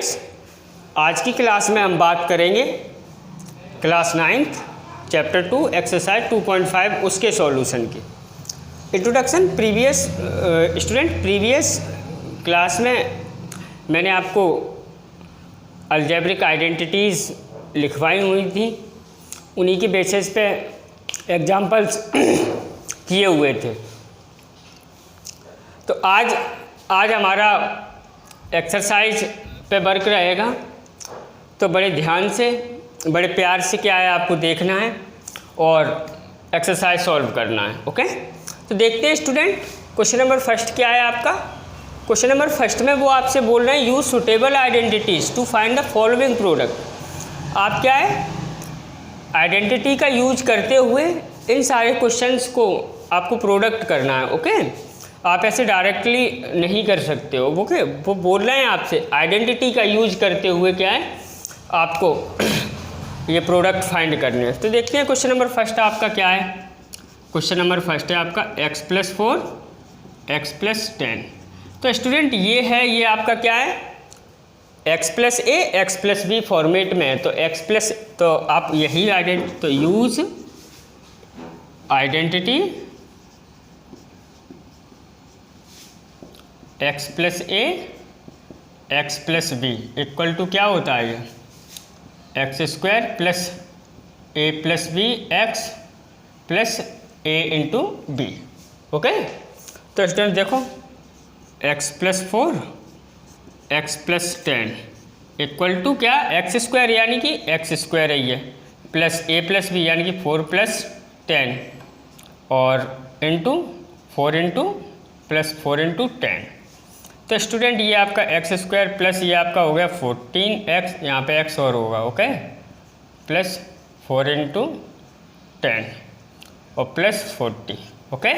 Students, आज की class में हम बात करेंगे क्लास 9th चैप्टर 2 एक्सरसाइज 2.5 उसके सॉल्यूशन की। इंट्रोडक्शन। प्रीवियस क्लास में मैंने आपको अलजेब्रिक आइडेंटिटीज़ लिखवाई हुई थी, उन्हीं के बेसिस पे एग्जाम्पल्स किए हुए थे। तो आज हमारा एक्सरसाइज पे वर्क रहेगा, तो बड़े ध्यान से बड़े प्यार से क्या है आपको देखना है और एक्सरसाइज सॉल्व करना है। ओके, तो देखते हैं स्टूडेंट, क्वेश्चन नंबर फर्स्ट क्या है आपका। क्वेश्चन नंबर फर्स्ट में वो आपसे बोल रहे हैं use suitable identities to find the following product. आप क्या है आइडेंटिटी का यूज करते हुए इन सारे क्वेश्चंस को आपको प्रोडक्ट करना है। ओके, आप ऐसे डायरेक्टली नहीं कर सकते हो। ओके, वो बोल रहे हैं आपसे आइडेंटिटी का यूज करते हुए क्या है आपको ये प्रोडक्ट फाइंड करने हैं। तो देखते हैं क्वेश्चन नंबर फर्स्ट आपका क्या है। क्वेश्चन नंबर फर्स्ट है आपका x+4 x+10। तो स्टूडेंट ये है, ये आपका क्या है x+a x+b फॉर्मेट में है। तो तो आप यही आइडेंटिटी, तो use identity x+a x+b equal to क्या होता है ये x² + a+b x + a × b। Okay, तो स्टूडेंट देखो x+4 x+10 इक्वल टू क्या x² यानी कि x² है ये, प्लस a+b यानी कि 4 + 10 और इंटू 4 + 4 × 10। तो स्टूडेंट ये आपका x² प्लस ये आपका हो गया 14x, यहाँ पे x और होगा। ओके, प्लस 4 × 10 और प्लस 40। ओके,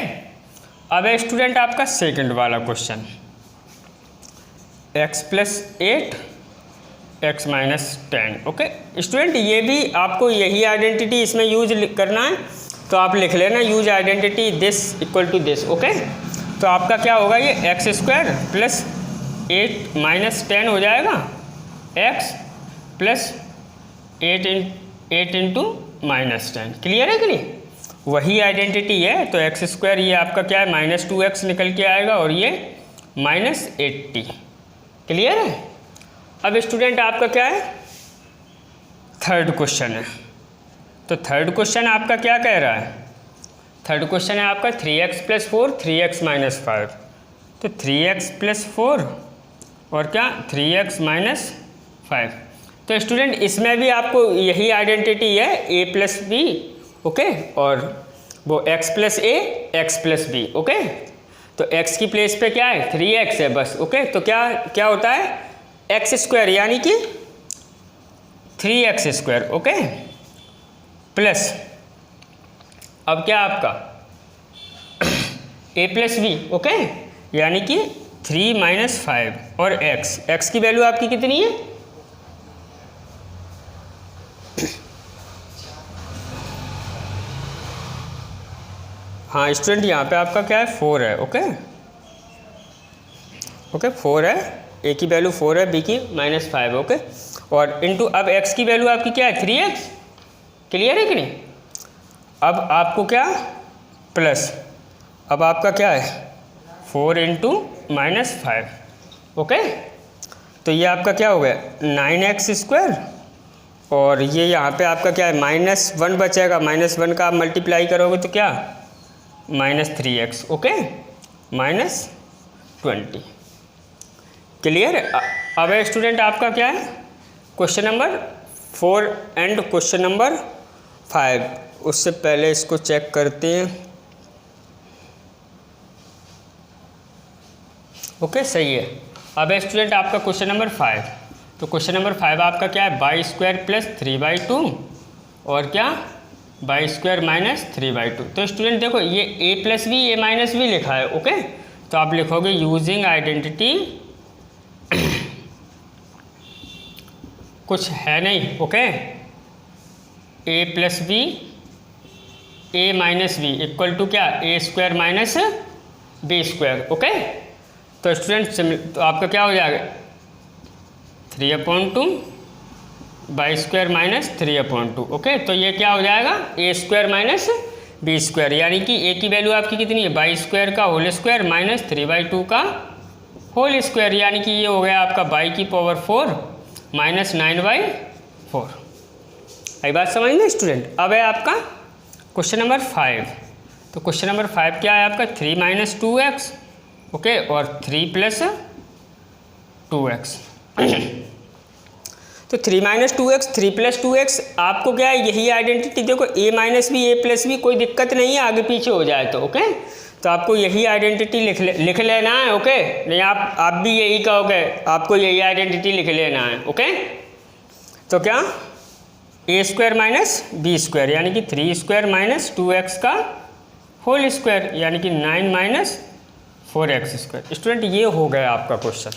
अब है स्टूडेंट आपका सेकंड वाला question x+8 x - 10। Okay student, ये भी आपको यही आइडेंटिटी इसमें यूज करना है, तो आप लिख लेना use identity this equal to this. Okay, तो आपका क्या होगा ये x² + 8 - 10 हो जाएगा x + 8 × -10। क्लियर है कि नहीं? वही आइडेंटिटी है, तो x² ये आपका क्या है -2x निकल के आएगा और ये -80। क्लियर है? अब स्टूडेंट आपका क्या है थर्ड क्वेश्चन है। तो थर्ड क्वेश्चन आपका क्या कह रहा है? थर्ड क्वेश्चन है आपका 3x + 4 3x - 5। तो 3x + 4 और क्या 3x - 5। तो स्टूडेंट इसमें भी आपको यही आइडेंटिटी है a+b। ओके, और वो x + a x + b। Okay, तो x की प्लेस पे क्या है 3x है बस। ओके, तो क्या होता है x² यानी कि 3x²। ओके, प्लस अब क्या आपका a+b। ओके, यानी कि 3 - 5 और x की वैल्यू आपकी कितनी है हाँ स्टूडेंट, यहाँ पे आपका क्या है 4 है। ओके, 4 है, a की वैल्यू 4 है, b की -5। ओके, और इंटू अब x की वैल्यू आपकी क्या है 3x। क्लियर है कि नहीं? अब आपको क्या प्लस, अब आपका क्या है 4 × -5। ओके, तो ये आपका क्या हो गया 9x² और ये यहाँ पे आपका क्या है -1 बचेगा, -1 का आप मल्टीप्लाई करोगे तो क्या -3x। ओके, -20। क्लियर? अब स्टूडेंट आपका क्या है question number 4 and question number 5। उससे पहले इसको चेक करते हैं। ओके, सही है। अब स्टूडेंट आपका क्वेश्चन नंबर 5। तो क्वेश्चन नंबर 5 आपका क्या है y² + 3/2 और क्या y² - 3/2। तो स्टूडेंट देखो ये a+b a - b लिखा है। ओके, तो आप लिखोगे यूजिंग आइडेंटिटी कुछ है नहीं। Okay, a+b a - b equal to क्या a² - b²। ओके, तो स्टूडेंट तो आपका क्या हो जाएगा 3/2 बाई स्क्वायर माइनस 3/2। ओके, तो ये क्या हो जाएगा ए स्क्वायर माइनस बी स्क्वायर, यानी कि ए की वैल्यू आपकी कितनी है बाई स्क्वायर का होल स्क्वायर माइनस 3/2 का होल स्क्वायर, यानी कि ये हो गया आपका बाई की पावर 4 माइनस 9/4। आई बात समझ में स्टूडेंट। अब है आपका क्वेश्चन नंबर 5। तो क्वेश्चन नंबर 5 क्या है आपका 3 - 2x। ओके, और 3 + 2x। तो 3 - 2x 3 + 2x आपको क्या है यही आइडेंटिटी, देखो a - b a + b कोई दिक्कत नहीं है आगे पीछे हो जाए तो। ओके, तो आपको यही आइडेंटिटी लिख लेना है। ओके, नहीं आप भी यही कहोगे, आपको यही आइडेंटिटी लिख लेना है। ओके, तो क्या a² - b² यानी कि 3² - 2x का होल स्क्वायर, यानी कि 9 - 4x²। स्टूडेंट ये हो गया आपका क्वेश्चन।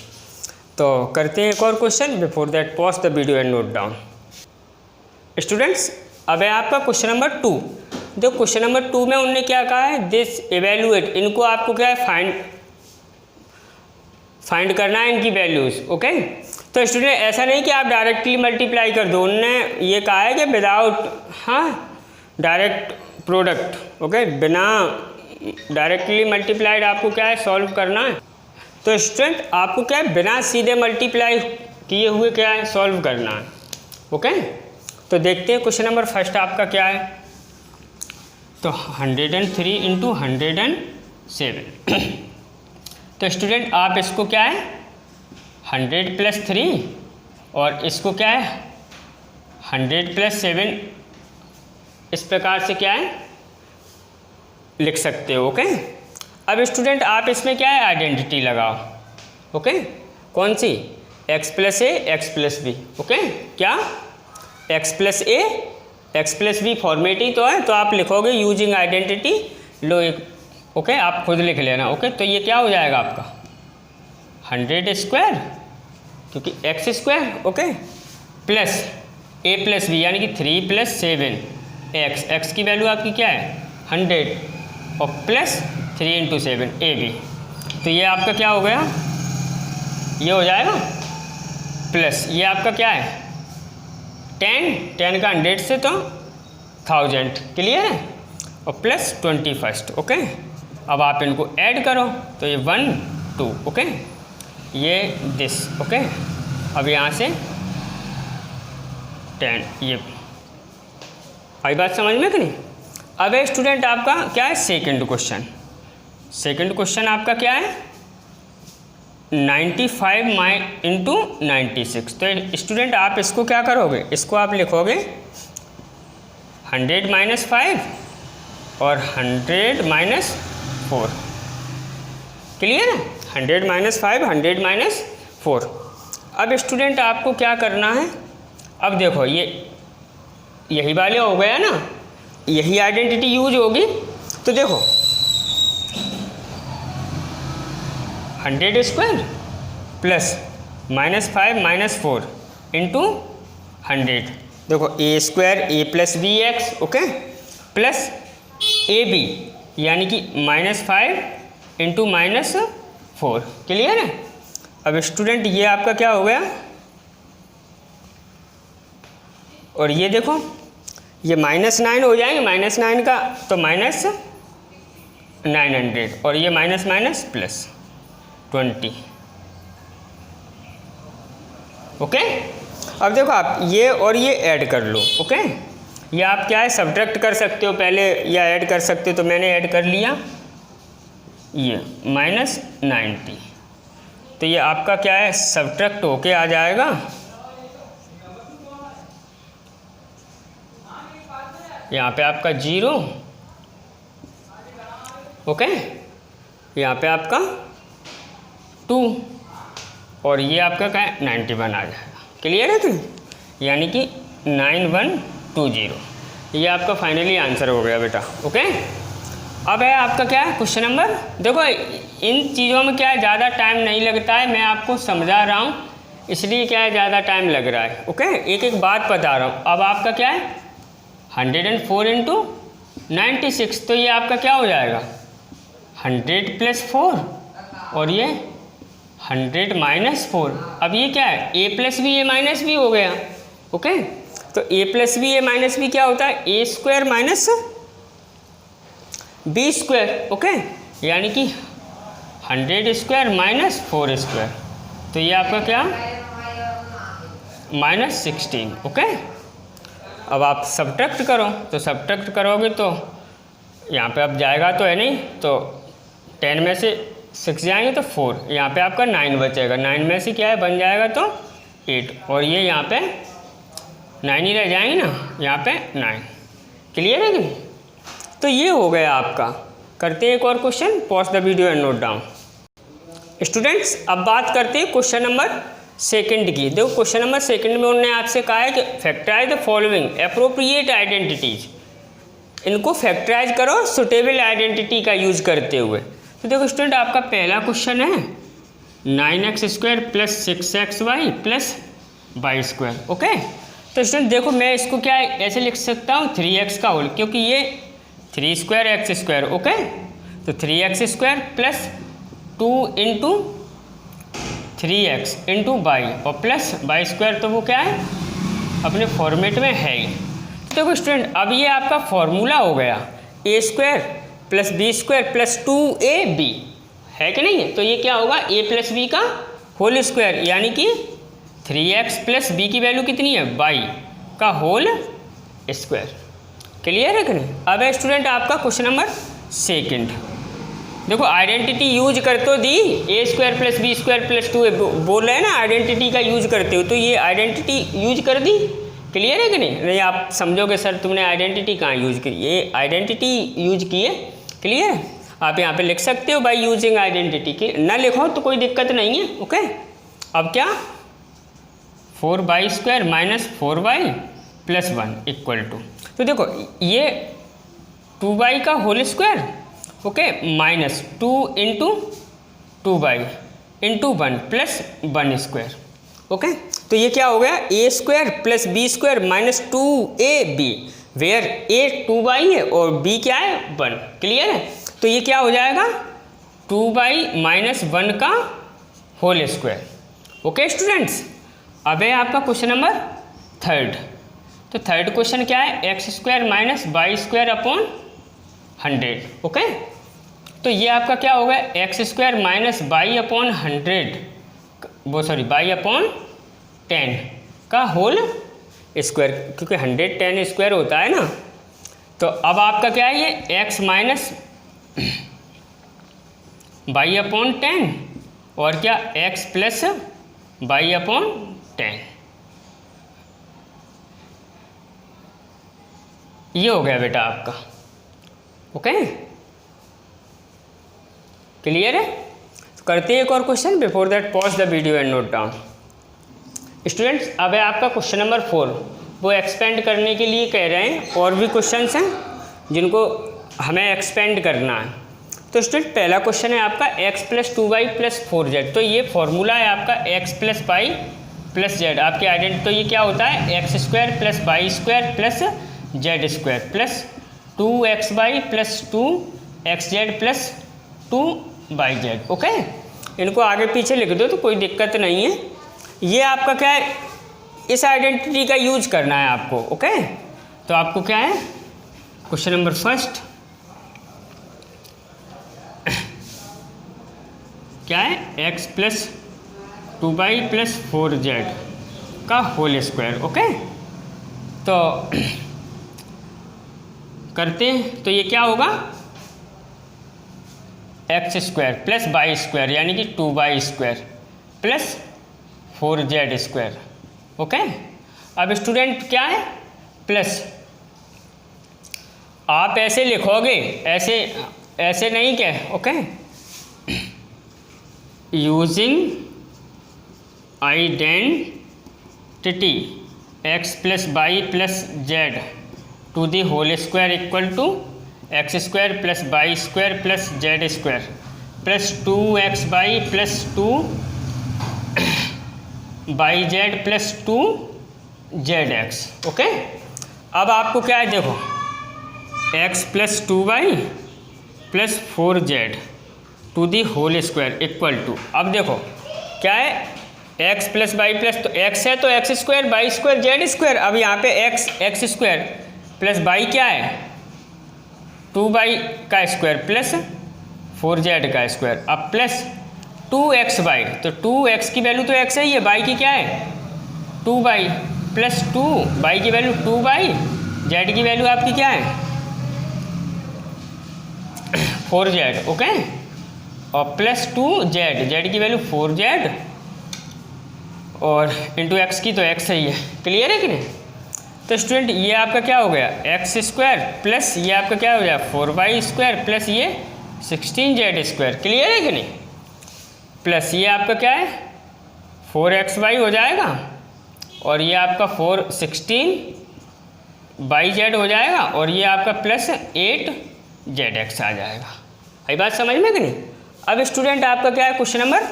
तो करते हैं एक और question. Before that pause the video and note down. Students अब है आपका क्वेश्चन नंबर 2। देखो क्वेश्चन नंबर 2 में उन्होंने क्या कहा है, दिस इवेल्युएट, इनको आपको क्या है फाइंड करना है इनकी वैल्यूज़। ओके, तो स्टूडेंट ऐसा नहीं कि आप डायरेक्टली मल्टीप्लाई कर दो, उन्होंने ये कहा है कि विदाउट डायरेक्ट प्रोडक्ट। ओके, बिना डायरेक्टली मल्टीप्लाइड आपको क्या है सॉल्व करना है। तो स्टूडेंट आपको क्या है बिना सीधे मल्टीप्लाई किए हुए क्या है सॉल्व करना है। ओके, तो देखते हैं क्वेश्चन नंबर फर्स्ट आपका क्या है। तो 103 × 107। तो स्टूडेंट आप इसको क्या है 100 + 3 और इसको क्या है 100 + 7 इस प्रकार से क्या है लिख सकते हो। ओके, अब स्टूडेंट आप इसमें क्या है आइडेंटिटी लगाओ। ओके, कौन सी x + a x + b। Okay, क्या x + a x + b format ही तो है, तो आप लिखोगे यूजिंग आइडेंटिटी लो एक। ओके, आप खुद लिख लेना। ओके, तो ये क्या हो जाएगा आपका 100² क्योंकि x²। Okay, plus a + b यानी कि 3 + 7 x की वैल्यू आपकी क्या है 100 और प्लस 3 × 7 AB। तो ये आपका क्या हो गया, ये हो जाएगा प्लस ये आपका क्या है 10 का 100 से तो 1000। क्लियर है, और प्लस 21। ओके, अब आप इनको ऐड करो तो ये 1 2। ओके, ये दिस। ओके, अब यहाँ से 10 ये आई बात समझ में कि नहीं। अब स्टूडेंट आपका क्या है सेकंड क्वेश्चन। सेकंड क्वेश्चन आपका क्या है 95 × 96। तो स्टूडेंट आप इसको क्या करोगे, इसको आप लिखोगे 100 - 5 और 100 - 4। क्लियर है, 100 - 5 100 - 4। अब स्टूडेंट आपको क्या करना है, अब देखो ये यही वाले हो गया ना, यही आइडेंटिटी यूज होगी। तो देखो 100² प्लस -5 - 4 इंटू 100। देखो a² a + bx। Okay, plus ab यानी कि -5 × -4। क्लियर है। अब स्टूडेंट ये आपका क्या हो गया, और ये देखो ये -9 हो जाएंगे, -9 का तो -900 और ये माइनस प्लस 20। ओके, अब देखो आप ये और ये ऐड कर लो। ओके, ये आप क्या है सब्ट्रैक्ट कर सकते हो पहले या ऐड कर सकते हो, तो मैंने ऐड कर लिया ये -90। तो ये आपका क्या है सब्ट्रैक्ट होके आ जाएगा, यहाँ पे आपका 0। ओके, यहाँ पे आपका 2 और ये आपका क्या है 91 आ जाएगा। क्लियर है कि यानी कि 9120 ये आपका फाइनली आंसर हो गया बेटा। ओके, अब है आपका क्या है क्वेश्चन नंबर। देखो इन चीज़ों में क्या है ज़्यादा टाइम नहीं लगता है, मैं आपको समझा रहा हूँ इसलिए क्या है ज़्यादा टाइम लग रहा है। ओके, एक एक बात बता रहा हूँ। अब आपका क्या है 104 × 96। तो ये आपका क्या हो जाएगा 100 + 4 और ये 100 माइनस 4। अब ये क्या है, A plus B A minus B हो गया। ओके, तो A plus B A minus B क्या होता है, A square minus B square. Okay, यानी कि 100 स्क्वायर माइनस 4 स्क्वायर, तो ये आपका क्या, -16। ओके, अब आप सब्ट्रैक्ट करो, तो सब्ट्रैक्ट करोगे तो यहाँ पे अब जाएगा तो है नहीं, तो 10 में से 6 जाएंगे तो 4, यहाँ पे आपका 9 बचेगा। 9 में से क्या है बन जाएगा तो 8, और ये यहाँ पे 9 ही रह जाएंगे ना, यहाँ पे 9। क्लियर है कि नहीं? तो ये हो गया आपका। करते हैं एक और question, pause the video and note down. Students, अब बात करते हैं क्वेश्चन नंबर सेकंड की। देखो क्वेश्चन नंबर सेकंड में उन्होंने आपसे कहा है कि factorise the following appropriate identities, इनको फैक्टराइज करो सुटेबल आइडेंटिटी का यूज करते हुए। तो देखो स्टूडेंट, आपका पहला क्वेश्चन है 9x² + 6xy + y²। ओके, तो स्टूडेंट देखो मैं इसको क्या ऐसे लिख सकता हूँ 3x का होल, क्योंकि ये 3² ओके, तो 3x² + 2 × 3x × y और प्लस y² तो वो क्या है अपने फॉर्मेट में है ही। तो देखो स्टूडेंट, अब ये आपका फॉर्मूला हो गया a² + b² + 2ab, है कि नहीं है? तो ये क्या होगा a + b का होल स्क्वायर, यानी कि 3x + b की वैल्यू कितनी है, y का होल स्क्वायर। क्लियर है कि नहीं? अब है स्टूडेंट आपका क्वेश्चन नंबर सेकंड। देखो आइडेंटिटी यूज करते हो दी a² + b² + 2a, बोल रहे हैं ना आइडेंटिटी का यूज करते हो, तो ये आइडेंटिटी यूज कर दी। क्लियर है कि नहीं? नहीं आप समझोगे सर तुमने आइडेंटिटी कहाँ यूज की, ये आइडेंटिटी यूज की है। क्लियर है? आप यहाँ पे लिख सकते हो बाई यूजिंग आइडेंटिटी की, ना लिखो तो कोई दिक्कत नहीं है। ओके, अब क्या 4y² - 4y + 1 =, तो देखो ये 2y का whole square, okay, -2 × 2y × 1 + 1²। Okay, तो ये क्या हो गया a² + b² - 2ab, where a 2y है और b क्या है 1। क्लियर है? तो ये क्या हो जाएगा 2y - 1 का होल स्क्वायर। ओके स्टूडेंट्स, अब है आपका क्वेश्चन नंबर थर्ड। तो थर्ड क्वेश्चन क्या है, x² - y² / 100। ओके, तो ये आपका क्या होगा x² - y / 100, वो सॉरी y / 10 का होल स्क्वायर, क्योंकि 100 10² होता है ना। तो अब आपका क्या है ये x - y / 10 और क्या x + y / 10, ये हो गया बेटा आपका। ओके, क्लियर है? तो करते हैं एक और question, before that pause the video and note down. Students, अब है आपका क्वेश्चन नंबर 4, वो एक्सपेंड करने के लिए कह रहे हैं, और भी क्वेश्चंस हैं जिनको हमें एक्सपेंड करना है। तो स्टूडेंट पहला क्वेश्चन है आपका x + 2y + 4z, तो ये फॉर्मूला है आपका x + y + z, आपकी आइडेंटिटी। तो ये क्या होता है x² + y² + z² + 2xy + 2xz + 2yz। Okay, इनको आगे पीछे लिख दो तो कोई दिक्कत नहीं है। ये आपका क्या है, इस आइडेंटिटी का यूज करना है आपको। ओके, तो आपको क्या है क्वेश्चन नंबर फर्स्ट क्या है x + 2y + 4z का होल स्क्वायर। ओके, तो करते हैं, तो ये क्या होगा x² + y² यानी कि 2y² + 4z²। ओके, अब स्टूडेंट क्या है प्लस, आप ऐसे लिखोगे, ऐसे नहीं क्या। Okay, using identity x + y + z to the whole square = x² + y² + z² + 2xy + 2yz + 2zx। Okay, अब आपको क्या है देखो x + 2y + 4z to the whole square = अब देखो क्या है एक्स प्लस वाई प्लस, तो एक्स है तो x square y square z square. अब यहाँ पे एक्स स्क्वायर प्लस वाई क्या है 2y का स्क्वायर प्लस 4z का स्क्वायर, अब प्लस 2xy, तो 2x की वैल्यू तो x है, ये y की क्या है 2y प्लस 2y की वैल्यू 2y, z की वैल्यू आपकी क्या है 4z, ओके, और प्लस 2z, z की वैल्यू 4z और इंटू एक्स की तो x है, ये क्लियर है कि नहीं। तो स्टूडेंट ये आपका क्या हो गया एक्स स्क्वायर प्लस ये आपका क्या हो गया 4y स्क्वायर प्लस ये 16z स्क्वायर, क्लियर है कि नहीं, प्लस ये आपका क्या है 4xy हो जाएगा और ये आपका 416yz हो जाएगा और ये आपका प्लस 8zx आ जाएगा। आई बात समझ में कि नहीं। अब स्टूडेंट आपका क्या है क्वेश्चन नंबर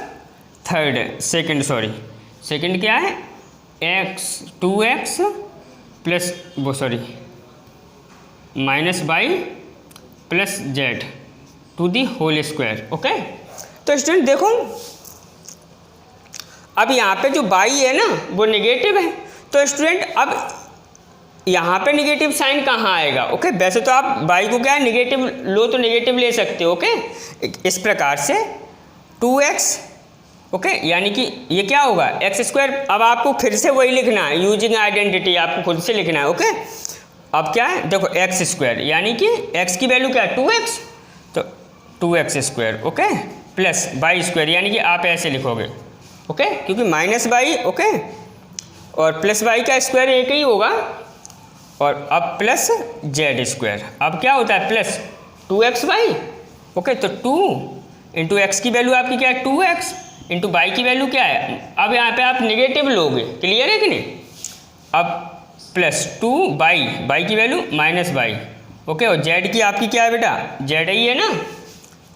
सेकंड क्या है x plus minus y plus z to the whole square, okay. तो स्टूडेंट देखो अब यहाँ पे जो बाई है ना वो नेगेटिव है, तो स्टूडेंट अब यहाँ पे नेगेटिव साइन कहाँ आएगा, ओके। वैसे तो आप बाई को क्या है नेगेटिव लो तो नेगेटिव ले सकते हो, ओके। इस प्रकार से 2x, ओके, यानी कि ये क्या होगा एक्स स्क्वायर। अब आपको फिर से वही लिखना है यूजिंग आइडेंटिटी, आपको खुद से लिखना है, ओके। अब क्या है देखो एक्स स्क्वायर यानी कि x की वैल्यू क्या है 2x, तो 2x square, okay, plus y square यानी कि आप ऐसे लिखोगे, ओके, क्योंकि माइनस वाई, ओके, और प्लस वाई का स्क्वायर एक ही होगा, और अब प्लस जेड स्क्वायर। अब क्या होता है प्लस 2xy, ओके, तो 2 इंटू एक्स की वैल्यू आपकी क्या है 2x इंटू वाई की वैल्यू क्या है, अब यहाँ पे आप नेगेटिव लोगे, क्लियर है कि नहीं। अब प्लस 2y की वैल्यू माइनस वाई, ओके, और जेड की आपकी क्या है बेटा जेड ही है ना,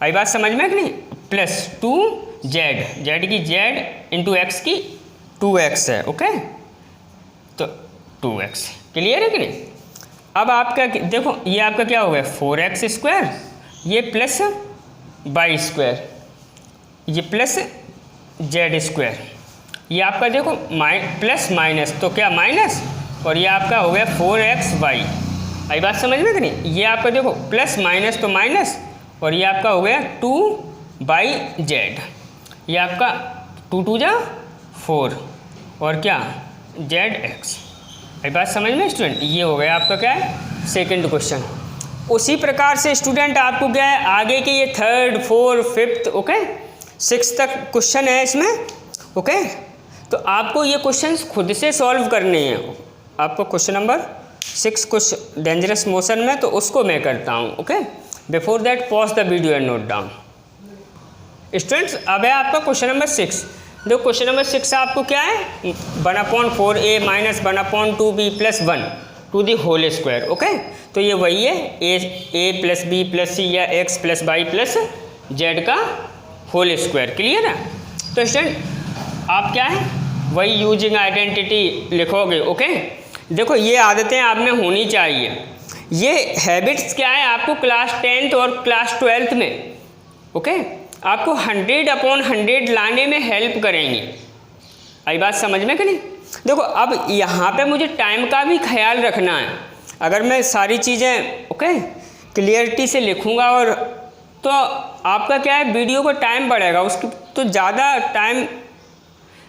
आई बात समझ में कि नहीं, प्लस 2z की जेड इंटू एक्स की 2x है, ओके, तो 2x, क्लियर है कि नहीं। अब आपका देखो ये आपका क्या हो गया 4x स्क्वायर, ये प्लस वाई स्क्वायर, ये प्लस जेड स्क्वायर, ये आपका देखो प्लस माइनस तो क्या माइनस, और ये आपका हो गया 4xy, आई बात समझ में कि नहीं। ये आपका देखो प्लस माइनस तो माइनस, और ये आपका हो गया 2/z, ये आपका 2 2 जा 4 और क्या zx, आई बात समझ में स्टूडेंट। ये हो गया आपका क्या है सेकंड क्वेश्चन। उसी प्रकार से स्टूडेंट आपको क्या है आगे के ये 3rd 4th 5th, ओके, 6 तक क्वेश्चन है इसमें, ओके। तो आपको ये क्वेश्चंस खुद से सॉल्व करने हैं। आपको क्वेश्चन नंबर 6 कुछ डेंजरस मोशन में, तो उसको मैं करता हूँ, okay. Before that pause the video and note down. Students अब है आपका क्वेश्चन नंबर 6। देखो क्वेश्चन नंबर 6 आपको क्या है 1/4a minus 1/2b plus 1 to the whole square, okay. तो ये वही है a plus b plus c या x plus y plus z का होल स्क्वायर, क्लियर है। तो स्टूडेंट आप क्या है वही यूजिंग आइडेंटिटी लिखोगे, ओके। देखो ये आदतें आप में होनी चाहिए, ये हैबिट्स क्या है आपको क्लास 10th और क्लास 12th में, ओके, आपको 100/100 लाने में हेल्प करेंगी। आई बात समझ में कि नहीं। देखो अब यहाँ पे मुझे टाइम का भी ख्याल रखना है। अगर मैं सारी चीज़ें ओके क्लियरिटी से लिखूँगा और तो आपका क्या है वीडियो को टाइम बढ़ेगा, उसकी तो ज़्यादा टाइम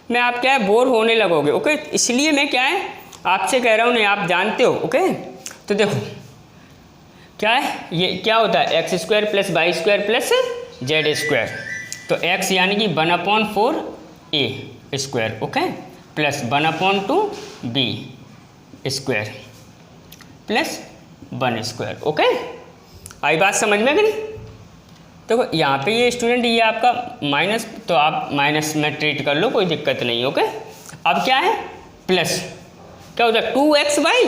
में आप क्या है बोर होने लगोगे, ओके। इसलिए मैं क्या है आपसे कह रहा हूँ, नहीं आप जानते हो, ओके। तो देखो क्या है ये क्या होता है x square plus y square plus z square. तो x यानी कि 1/4a square, okay, plus 1/2b square plus 1 square, okay. आई बात समझ में कि नहीं। देखो यहाँ पे ये स्टूडेंट ये आपका माइनस, तो आप माइनस में ट्रीट कर लो, कोई दिक्कत नहीं, ओके। अब क्या है प्लस क्या होता है 2xy,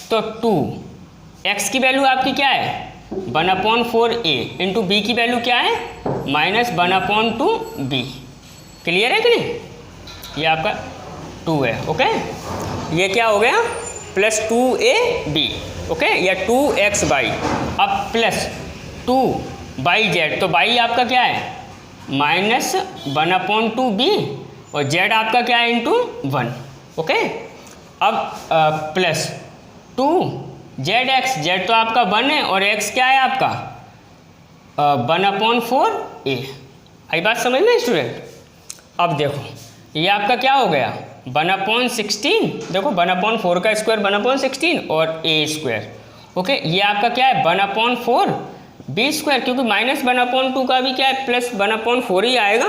तो 2x की वैल्यू आपकी क्या है 1/4a इंटू बी की वैल्यू क्या है -1/2b, क्लियर है कि नहीं। ये आपका 2 है, ओके। ये क्या हो गया प्लस 2ab, ओके, या 2xy। अब प्लस 2/z, तो y आपका क्या है -1/2b और जेड आपका क्या है इंटू 1, ओके। अब प्लस 2 जेड एक्स, जेड तो आपका 1 है और एक्स क्या है आपका 1/4 ए। आई बात समझ में स्टूडेंट? अब देखो ये आपका क्या हो गया 1/16, देखो 1/4 का स्क्वायर 1/16 और ए स्क्वायर, ओके। ये आपका क्या है 1/4 बी स्क्वायर, क्योंकि -1/2 का भी क्या है प्लस 1/4 ही आएगा,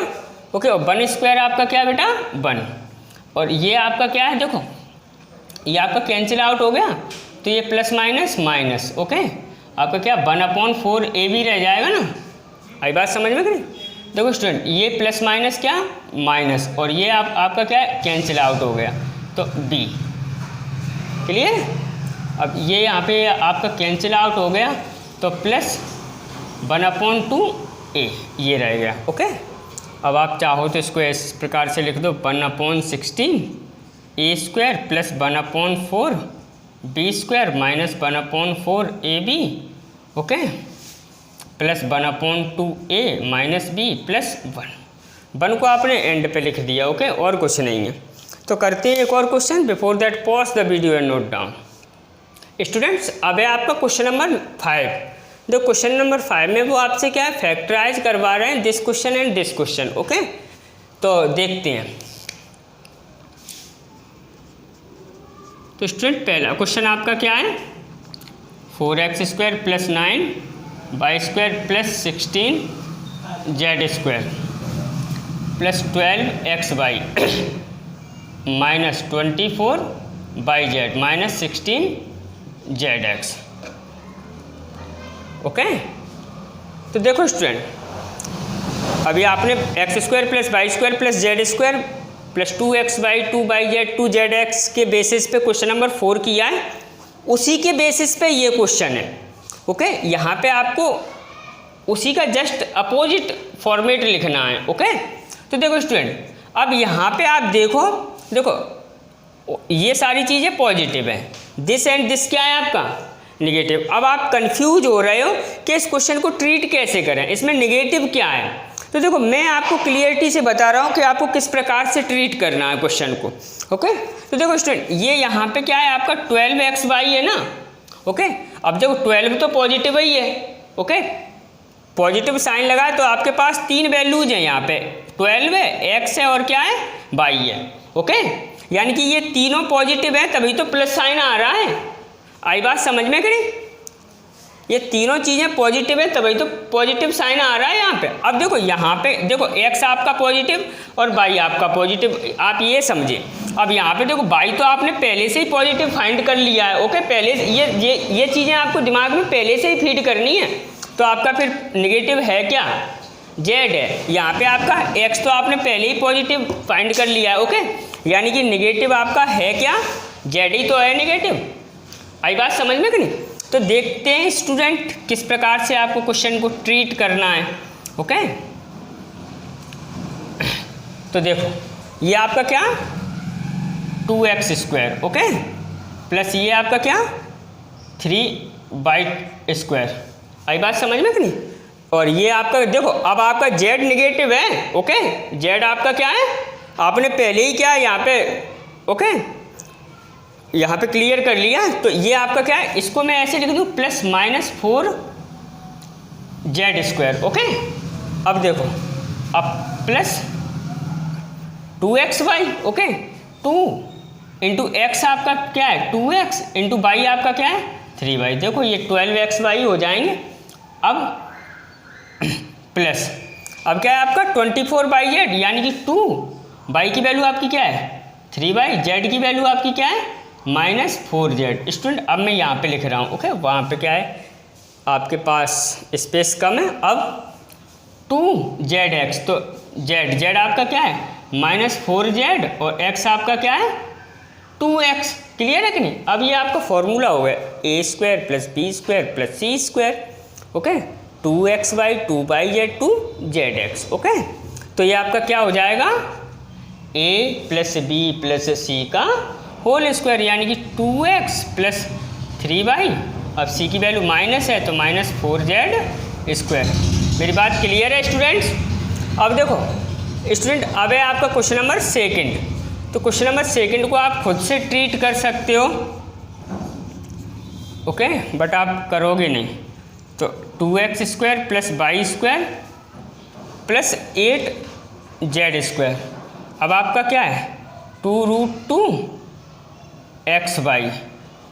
ओके। और 1 स्क्वायर आपका क्या है बेटा 1, और ये आपका क्या है देखो ये आपका कैंसिल आउट हो गया, तो ये प्लस माइनस माइनस, ओके। आपका क्या 1/4 ए भी रह जाएगा ना। आई बात समझ में? करें देखो स्टूडेंट, ये प्लस माइनस क्या माइनस, और ये आपका क्या है कैंसिल आउट हो गया, तो बी। क्लियर? अब ये यहाँ पे आपका कैंसिल आउट हो गया, तो प्लस 1/2 ए ये रह गया, ओके। अब आप चाहो तो इसको इस प्रकार से लिख दो 1/16 a square plus 1/4 b square minus 1/4 a b, okay, plus 1/2 a minus b plus 1 को आपने एंड पे लिख दिया, ओके, और कुछ नहीं है। तो करते हैं एक और question. Before that pause the video and note down. Students अब है आपका क्वेश्चन नंबर 5। जो क्वेश्चन नंबर 5 में वो आपसे क्या है फैक्टराइज करवा रहे हैं this question and this question, okay. तो देखते हैं। तो स्टूडेंट पहला क्वेश्चन आपका क्या है 4x² plus 9 y square plus 16 z square plus 12xy minus 24 by z minus 16 z x, okay. तो देखो स्टूडेंट अभी आपने x² plus y square plus z square plus 2xy 2y 2zx के बेसिस पे क्वेश्चन नंबर 4 किया है, उसी के बेसिस पे ये क्वेश्चन है, ओके। यहाँ पे आपको उसी का जस्ट अपोजिट फॉर्मेट लिखना है, ओके। तो देखो स्टूडेंट अब यहाँ पे आप देखो ये सारी चीज़ें पॉजिटिव हैं, दिस एंड दिस क्या है आपका निगेटिव। अब आप कंफ्यूज हो रहे हो कि इस क्वेश्चन को ट्रीट कैसे करें, इसमें निगेटिव क्या है। तो देखो मैं आपको क्लियरिटी से बता रहा हूँ कि आपको किस प्रकार से ट्रीट करना है क्वेश्चन को, ओके। तो देखो स्टूडेंट ये यहाँ पे क्या है आपका 12xy है ना, ओके। अब देखो 12 तो पॉजिटिव ही है, ओके, पॉजिटिव साइन लगा तो आपके पास 3 वैल्यूज हैं यहाँ पे, 12 है, x है और क्या है y है, ओके। यानी कि ये तीनों पॉजिटिव है तभी तो प्लस साइन आ रहा है। आई बात समझ में करी? ये तीनों चीज़ें पॉजिटिव है तभी तो पॉजिटिव साइन आ रहा है यहाँ पे। अब देखो यहाँ पे देखो x आपका पॉजिटिव और y आपका पॉजिटिव, आप ये समझे। अब यहाँ पे देखो y तो आपने पहले से ही पॉजिटिव फाइंड कर लिया है, ओके। पहले ये चीज़ें आपको दिमाग में पहले से ही फीड करनी है। तो आपका फिर निगेटिव है क्या z है, यहाँ पे आपका x तो आपने पहले ही पॉजिटिव फाइंड कर लिया है, ओके। यानी कि निगेटिव आपका है क्या z ही तो है निगेटिव। आई बात समझ में कि नहीं? तो देखते हैं स्टूडेंट किस प्रकार से आपको क्वेश्चन को ट्रीट करना है, ओके। तो देखो ये आपका क्या 2x², ओके, प्लस ये आपका क्या 3y²। आई बात समझ में कि नहीं? और ये आपका देखो अब आपका z निगेटिव है, ओके। z आपका क्या है आपने पहले ही क्या है यहाँ पे, ओके, यहाँ पे क्लियर कर लिया। तो ये आपका क्या है इसको मैं ऐसे लिख दूँ प्लस माइनस 4z², ओके। अब देखो अब plus 2xy, okay, 2 into x आपका क्या है 2x इंटू वाई आपका क्या है 3y। देखो ये 12xy हो जाएंगे। अब प्लस अब क्या है आपका 24/z यानी कि 2 y की वैल्यू आपकी क्या है 3y, z की वैल्यू आपकी क्या है -4z। स्टूडेंट अब मैं यहाँ पे लिख रहा हूँ, ओके। वहाँ पे क्या है आपके पास स्पेस कम है। अब 2zx तो z आपका क्या है -4z और x आपका क्या है 2x। क्लियर है कि नहीं? अब ये आपका फॉर्मूला हो गया a² plus b² plus c², okay, 2xy 2yz 2zx, okay. तो ये आपका क्या हो जाएगा a plus b plus c का होल स्क्वायर यानी कि 2x प्लस 3y। अब c की वैल्यू माइनस है तो -4z²। मेरी बात क्लियर है स्टूडेंट्स? अब देखो स्टूडेंट अब है आपका क्वेश्चन नंबर सेकंड। तो क्वेश्चन नंबर सेकंड को आप खुद से ट्रीट कर सकते हो, ओके, बट आप करोगे नहीं। तो 2x² plus y² plus 8z²। अब आपका क्या है 2√2xy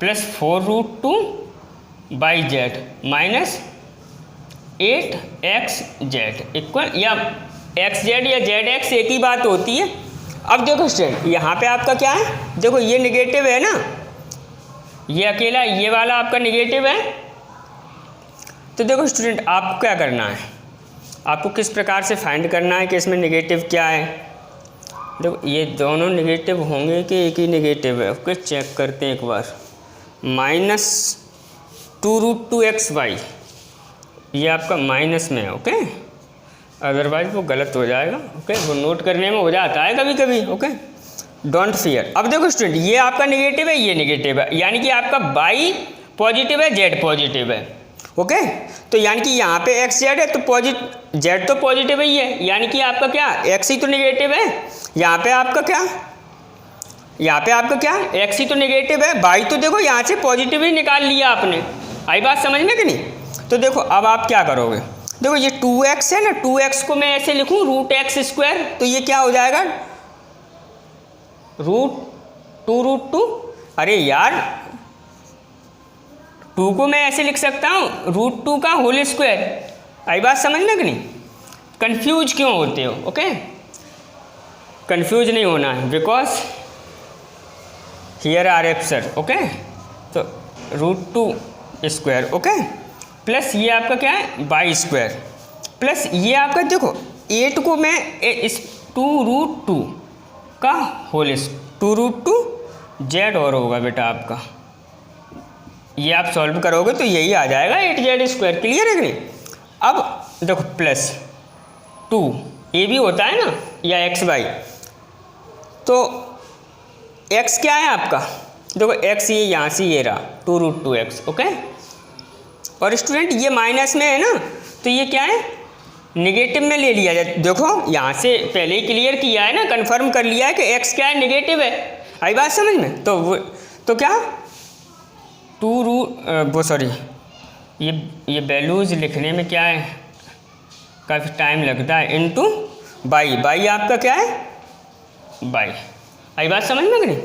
plus 4√2yz minus 8xz equal, या xz या zx एक ही बात होती है। अब देखो स्टूडेंट यहाँ पे आपका क्या है, देखो ये निगेटिव है ना, ये अकेला ये वाला आपका निगेटिव है। तो देखो स्टूडेंट आपको क्या करना है, आपको किस प्रकार से फाइंड करना है कि इसमें निगेटिव क्या है। देखो ये दोनों निगेटिव होंगे कि एक ही निगेटिव है, ओके, चेक करते हैं एक बार। माइनस 2√2xy ये आपका माइनस में है, ओके, अदरवाइज वो गलत हो जाएगा, ओके, वो नोट करने में हो जाता है कभी कभी, ओके, डोंट फियर। अब देखो स्टूडेंट ये आपका निगेटिव है, ये निगेटिव है, यानी कि आपका y पॉजिटिव है, z पॉजिटिव है, ओके। तो यानी कि यहाँ पे x z है तो z तो पॉजिटिव ही है, यानी कि आपका क्या x ही तो निगेटिव है। यहाँ पे आपका क्या, यहाँ पे आपका क्या x ही तो निगेटिव है, y तो देखो यहाँ से पॉजिटिव ही निकाल लिया आपने। आई बात समझ में कि नहीं। तो देखो अब आप क्या करोगे, देखो ये 2x है ना, 2x को मैं ऐसे लिखूँ √x², तो ये क्या हो जाएगा √2√2। अरे यार 2 को मैं ऐसे लिख सकता हूँ √2 का होल स्क्वायर। आई बात समझ में कि नहीं। कंफ्यूज क्यों होते हो, ओके, कंफ्यूज नहीं होना है, बिकॉज हियर आर एप्सर, ओके। तो √2², ओके, प्लस ये आपका क्या है y² प्लस ये आपका देखो 8 को मैं इस 2√2 का होल 2√2z और होगा बेटा आपका, ये आप सॉल्व करोगे तो यही आ जाएगा 8z²। क्लियर है कि नहीं। अब देखो प्लस 2 ये भी होता है ना, या xy, तो x क्या है आपका, देखो x ये यहाँ से ये रहा 2√2x, ओके। और स्टूडेंट ये माइनस में है ना, तो ये क्या है निगेटिव में ले लिया जाए। देखो यहाँ से पहले ही क्लियर किया है ना, कंफर्म कर लिया है कि x क्या है निगेटिव है। आई बात समझ में। तो क्या ये वैल्यूज लिखने में क्या है काफ़ी टाइम लगता है, इनटू बाई आपका क्या है बाई। आई बात समझ में कि नहीं।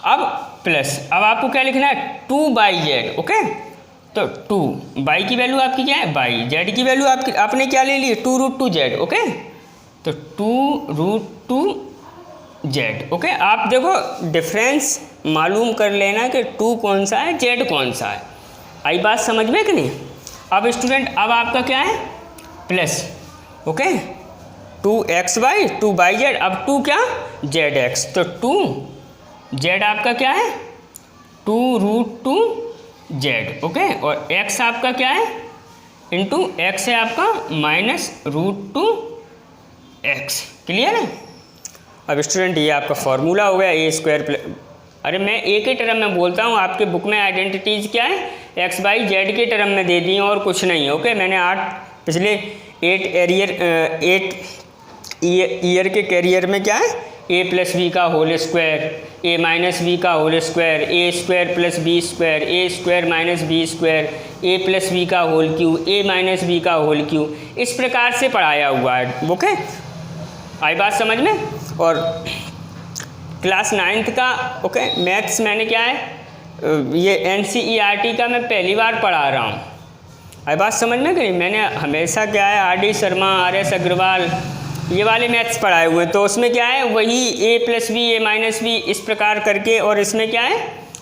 अब प्लस, अब आपको क्या लिखना है 2/z, ओके। तो 2 बाई की वैल्यू आपकी क्या है बाई, z की वैल्यू आपने क्या ले ली 2√2z, ओके। तो 2√2z, ओके। आप देखो डिफरेंस मालूम कर लेना कि 2 कौन सा है z कौन सा है। आई बात समझ में कि नहीं। अब स्टूडेंट अब आपका क्या है प्लस, ओके, 2xy 2/z, अब 2 क्या zx, तो 2z आपका क्या है 2√2z, ओके। और x आपका क्या है इंटू x है आपका -√2x। क्लियर है। अब स्टूडेंट ये आपका फॉर्मूला हो गया a²। अरे मैं एक ही टर्म में बोलता हूँ, आपके बुक में आइडेंटिटीज़ क्या है x y z के टर्म में दे दी और कुछ नहीं, ओके। मैंने पिछले 8 ईयर के कैरियर में क्या है a+b का होल स्क्वायर, a -b का whole square, a² + b², a² - b², a+b का होल क्यू, a -b का होल क्यू, इस प्रकार से पढ़ाया हुआ है, ओके। आई बात समझ में। और क्लास 9th का, ओके, मैथ्स मैंने क्या है ये NCERT का मैं पहली बार पढ़ा रहा हूँ। आई बात समझ में कि नहीं। मैंने हमेशा क्या है RD शर्मा, RS अग्रवाल ये वाले मैथ्स पढ़ाए हुए, तो उसमें क्या है वही a+b a - b इस प्रकार करके, और इसमें क्या है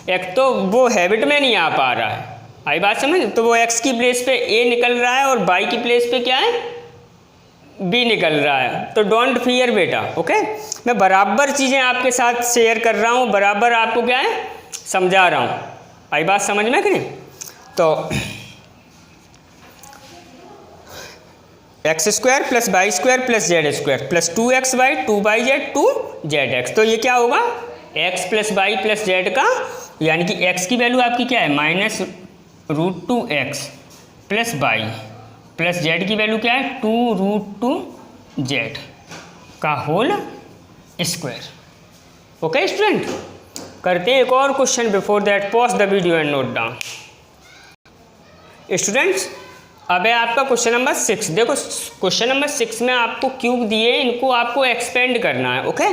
एक तो वो हैबिट में नहीं आ पा रहा है। आई बात समझ। तो वो x की प्लेस पे a निकल रहा है और y की प्लेस पे क्या है b निकल रहा है। तो डोंट फियर बेटा, ओके। मैं बराबर चीज़ें आपके साथ शेयर कर रहा हूँ, बराबर आपको क्या है समझा रहा हूँ। आई बात समझ में कि नहीं। तो x² + y² + z² plus 2xy 2/z 2zx। तो ये क्या होगा x + y + z का, यानी कि x की वैल्यू आपकी क्या है -√2x plus y plus z की वैल्यू क्या है 2√2z, का होल स्क्वायर। ओके स्टूडेंट, करते हैं एक और question. Before that pause the video and note down. Students अब है आपका क्वेश्चन नंबर 6। देखो क्वेश्चन नंबर 6 में आपको क्यूब दिए, इनको आपको एक्सपेंड करना है। ओके,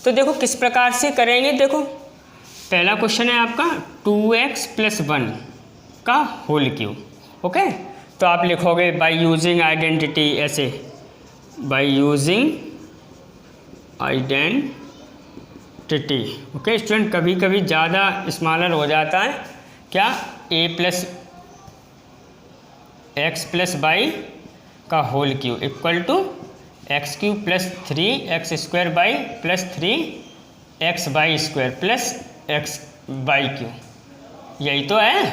तो देखो किस प्रकार से करेंगे। देखो पहला क्वेश्चन है आपका 2x + 1 का होल क्यूब। ओके, तो आप लिखोगे बाय यूजिंग आइडेंटिटी, ऐसे by using identity. Okay student, कभी कभी ज़्यादा स्मॉलर हो जाता है क्या, a + x + y का whole cube equal to x³ + 3x² + 3xy² + xy³। यही तो है,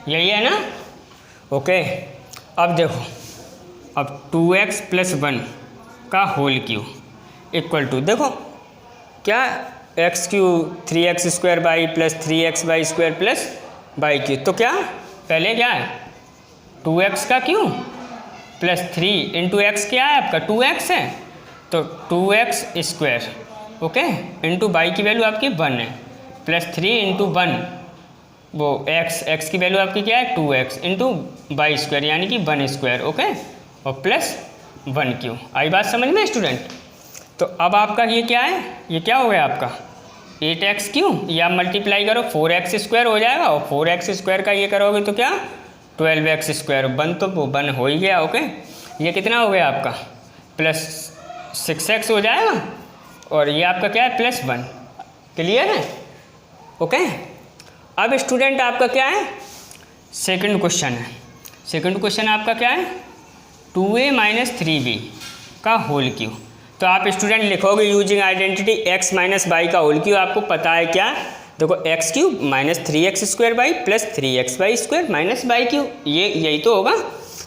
यही है ना। ओके, अब देखो, अब 2x + 1 का होल क्यूब इक्वल टू, देखो क्या, x³ 3x² + 3xy² + y³। तो क्या पहले क्या है 2x का क्यूब + 3 × x क्या है आपका 2x है, तो 2x²। ओके, इंटू y की वैल्यू आपकी 1 है, + 3 × 1 वो x की वैल्यू आपकी क्या है 2x × y², यानी कि 1²। ओके, और +1³। आई बात समझ में स्टूडेंट। तो अब आपका ये क्या है, ये क्या हो गया आपका 8x³, या मल्टीप्लाई करो 4x² हो जाएगा, और 4x² का ये करोगे तो क्या 12x²। 1 तो वो 1 हो ही गया। ओके, ये कितना हो गया आपका +6x हो जाएगा, और ये आपका क्या है +1। क्लियर है। ओके, अब स्टूडेंट आपका क्या है सेकंड क्वेश्चन है। सेकंड क्वेश्चन आपका क्या है 2a - 3b का होल क्यूब। तो आप स्टूडेंट लिखोगे यूजिंग आइडेंटिटी x - y का होल क्यूब। आपको पता है क्या, देखो x³ - 3x² + 3xy² - y³, ये यही तो होगा।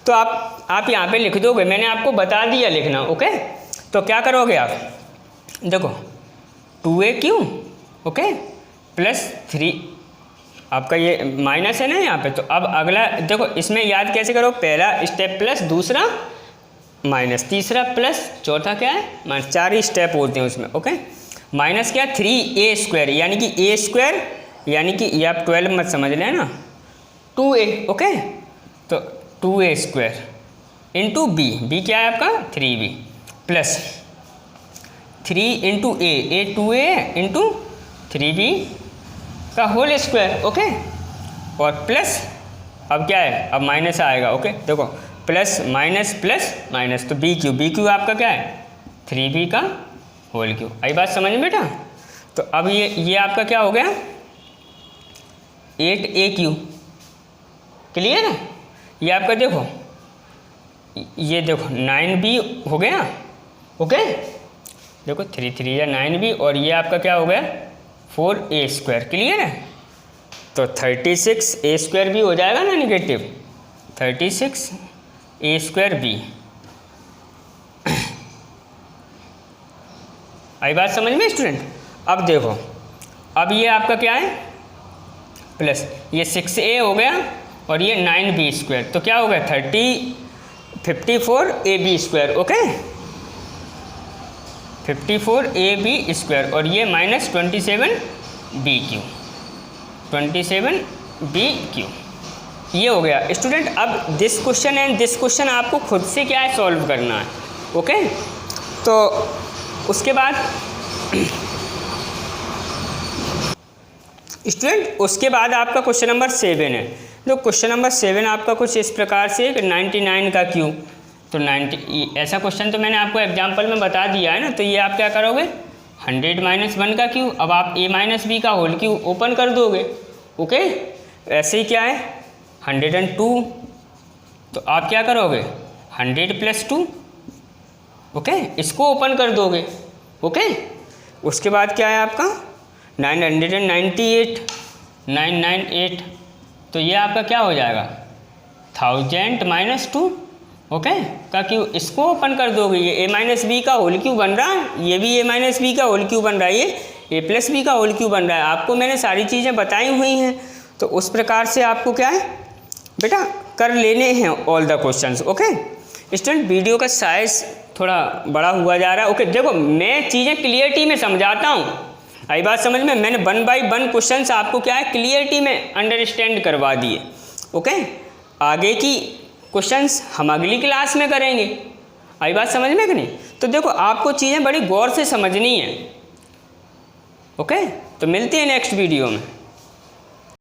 तो आप यहाँ पे लिख दोगे, मैंने आपको बता दिया लिखना। ओके, तो क्या करोगे आप, देखो 2a³ ओके +3, आपका ये माइनस है ना यहाँ पे। तो अब अगला देखो, इसमें याद कैसे करो, पहला स्टेप प्लस, दूसरा माइनस, तीसरा प्लस, चौथा क्या है माइनस। 4 ही स्टेप होते हैं उसमें। ओके, माइनस क्या 3a², यानी कि a², यानी कि ये आप 12 मत समझ लेना 2a। ओके, तो 2a² × b क्या है आपका 3b plus 3 × a 2a × 3b का होल स्क्वायर। ओके, और प्लस अब क्या है, अब माइनस आएगा। ओके, देखो प्लस माइनस तो b³ आपका क्या है 3b का होल क्यूब। आई बात समझ में बेटा। तो अब ये आपका क्या हो गया 8a³। क्लियर है। ये आपका देखो, ये देखो 9b हो गया। ओके, देखो 3 3 या 9b, और ये आपका क्या हो गया 4a²। क्लियर है। तो 36a² भी हो जाएगा ना नेगेटिव, 36a²b। आई बात समझ में स्टूडेंट। अब देखो, अब ये आपका क्या है प्लस, ये 6a हो गया और ये 9b², तो क्या हो गया 54ab²। ओके, 54ab² और ये माइनस 27b³, 27b³ ये हो गया स्टूडेंट। अब this question and this question आपको खुद से क्या है सॉल्व करना है। ओके, तो उसके बाद स्टूडेंट उसके बाद आपका क्वेश्चन नंबर 7 है। तो क्वेश्चन नंबर 7 आपका कुछ इस प्रकार से 99 का क्यूब। तो 90 ऐसा क्वेश्चन तो मैंने आपको एग्जांपल में बता दिया है ना। तो ये आप क्या करोगे 100 - 1 का क्यूब। अब आप a - b का होल क्यूब ओपन कर दोगे। ओके, ऐसे ही क्या है 102, तो आप क्या करोगे 100 + 2। ओके, इसको ओपन कर दोगे। ओके, उसके बाद क्या है आपका 998 998, तो ये आपका क्या हो जाएगा 1000 - 2 ओके का क्यूब। इसको ओपन कर दोगे, ये a - b का होल क्यूब बन रहा है, ये भी a - b का होल क्यूब बन रहा है, ये a + b का होल क्यूब बन रहा है। आपको मैंने सारी चीज़ें बताई हुई हैं। तो उस प्रकार से आपको क्या है बेटा कर लेने हैं all the questions. Okay student, video का साइज थोड़ा बड़ा हुआ जा रहा है। ओके देखो मैं चीज़ें क्लियरिटी में समझाता हूँ, आई बात समझ में। मैंने 1 बाई 1 क्वेश्चंस आपको क्या है क्लियरिटी में अंडरस्टैंड करवा दिए। ओके आगे की क्वेश्चंस हम अगली क्लास में करेंगे, आई बात समझ में कि नहीं। तो देखो आपको चीज़ें बड़ी गौर से समझनी है। ओके तो मिलते हैं नेक्स्ट वीडियो में।